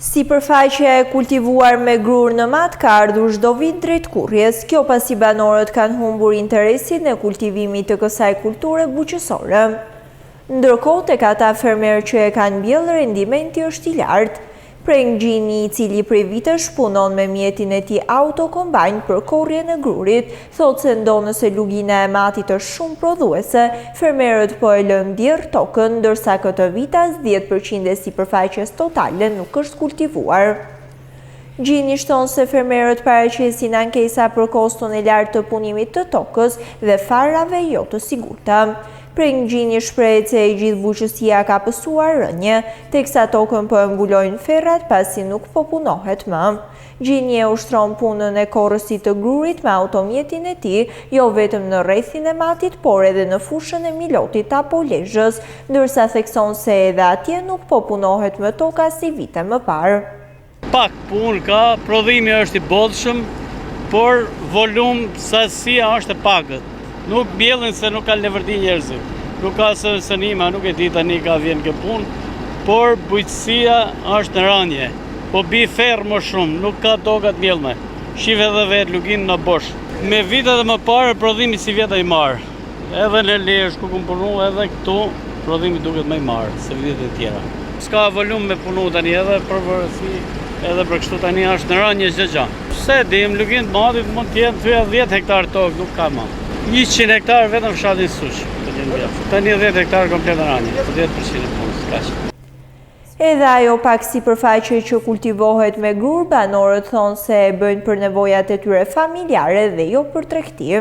Sipërfaqja e kultivuar me grur në mat ka ardhur çdo vit drejt kurrjes, kjo pasi banorët kanë humbur interesin në kultivimin të kësaj kulture buqësore. Ndërkohë tek ata fermerë që e kanë mbjellë rendimenti është I lartë. Preng Gjini, I cili prej vitesh punon me mjetin e tij autokombajn për korrjen e grurit, thotë se ndonëse lugina e matit është shumë prodhuese, fermerët po e lënë djerë tokën, ndërsa këtë vit as 10% e sipërfaqes totale nuk është kultivuar. Gjini shton se fermerët paraqesin ankesa për koston e lartë të punimit të tokës dhe farave jo të sigurta. Preng Gjini shpreh se e gjithë buqësia ka pësuar rënje, teksa tokën po e mbulojnë ferrat pasi nuk po punohet më. Gjini e ushtron punën e korrësit të grurit me automjetin e tij, jo vetëm në rrethin e matit, por edhe në fushën e Milotit apo Lezhës, ndërsa thekson se edhe atje nuk po punohet më toka si vite më parë. Pak punë ka, prodhimi është I bodhshëm, por volum sasia është e pakët. Nuk mbjellin se nuk ka levërti njerëzit. Nuk ka sënima, nuk e di tani ka vjen kë punë, por bujqësia është në rënje. Po bi ferë më shumë, nuk ka tokat mbjellme. Shive edhe vetë lugin në bosh. Me vitet e më parë, prodhimi si vjeta I marë. Edhe në Lezhë, ku kum punu, edhe këtu, prodhimi duket më I marë, se vitet e tjera. S'ka volum me punu tani edhe për vërësi, edhe për kështu tani është në rënje çdo gjë. Pse dim, lugin të madit mund të jenë 10 hektar tokë, nuk ka më. 100 hektar vetëm fshatin Suq. Tani 10 hektar komplet në rënje, 10% e punës, kaq. Edhe ajo pak sipërfaqe që kultivohet me grur, banorët thonë se e bëjnë për nevojat e tyre familjare dhe jo për tregti.